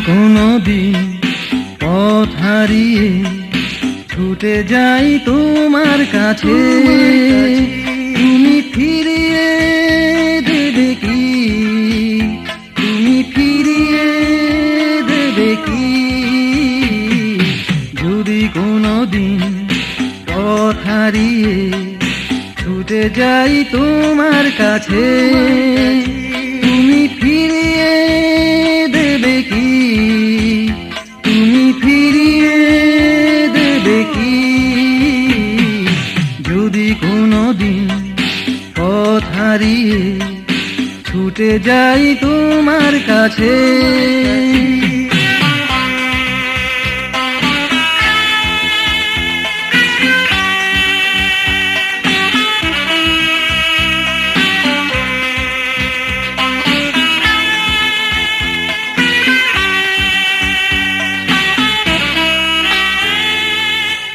কোনো দিন পথ হারিয়ে ছুটে যাই তোমার কাছে, তুমি ফিরিয়ে দেবে কি? তুমি ফিরিয়ে দেবে কি? যদি কোনো দিন পথ হারিয়ে ছুটে যাই তোমার কাছে, তুমি ফিরিয়ে দেবে কি? তুমি ফিরিয়ে দেবে কি? যদি কোনো দিন পথ হারিয়ে ছুটে যাই তোমার কাছে।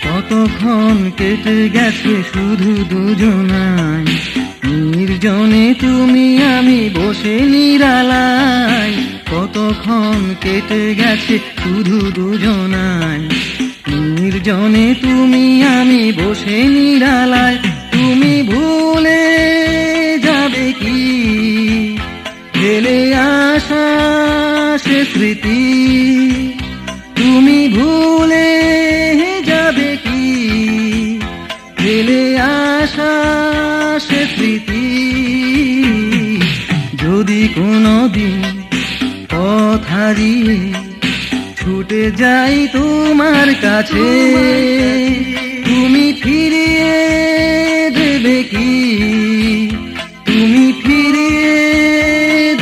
কতক্ষণ কেটে গেছে শুধু দুজনাই, নির্জনে তুমি আমি বসে নিরালায়। কতক্ষণ কেটে গেছে শুধু দুজনাই, নির্জনে তুমি আমি বসে নিরালায়। তুমি ভুলে যাবে কি ফেলে আসা সে স্মৃতি? তুমি ভুলে যাবে কি ফেলে আসা সে স্মৃতি? যদি কোনো দিন পথ হারিয়ে ছুটে যাই তোমার কাছে, তুমি ফিরিয়ে দেবে কি? তুমি ফিরিয়ে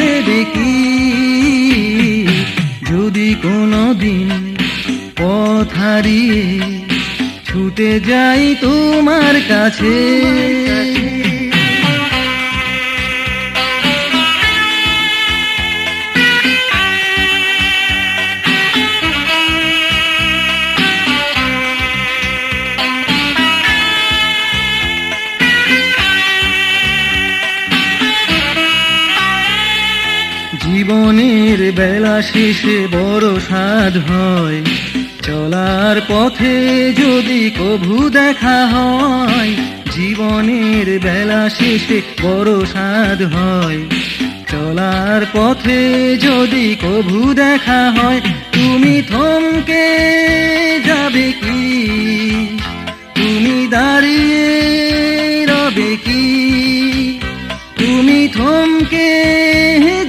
দেবে কি? যদি কোনো দিন পথ হারিয়ে ছুটে যাই তোমার কাছে। জীবনের বেলা শেষে বড় সাধ হয়, চলার পথে যদি কভু দেখা হয়। জীবনের বেলা শেষে বড় সাধ হয়, চলার পথে যদি কভু দেখা হয়। তুমি থমকে যাবে কি? তুমি দাঁড়িয়ে রবে কি? তুমি থমকে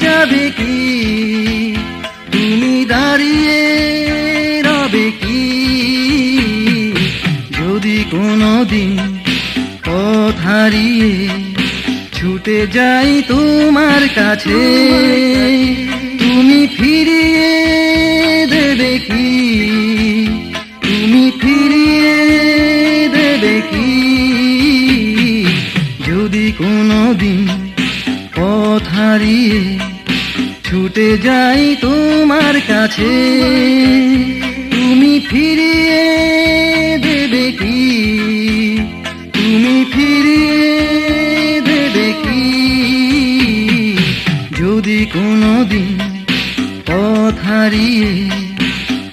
যাবে কি? তুমি দাঁড়িয়ে রবে কি? যদি কোনো দিন পথ হারিয়ে ছুটে যাই তোমার কাছে, তুমি ফিরিয়ে দেবে কি? তুমি ফিরিয়ে দেবে কি? যদি কোনো দিন পথ হারিয়ে ছুটে যাই তোমার কাছে, তুমি ফিরিয়ে দেবে কি? তুমি ফিরিয়ে দেবে কি? যদি কোনো দিন পথ হারিয়ে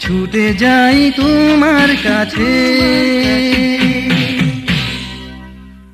ছুটে যাই তোমার কাছে।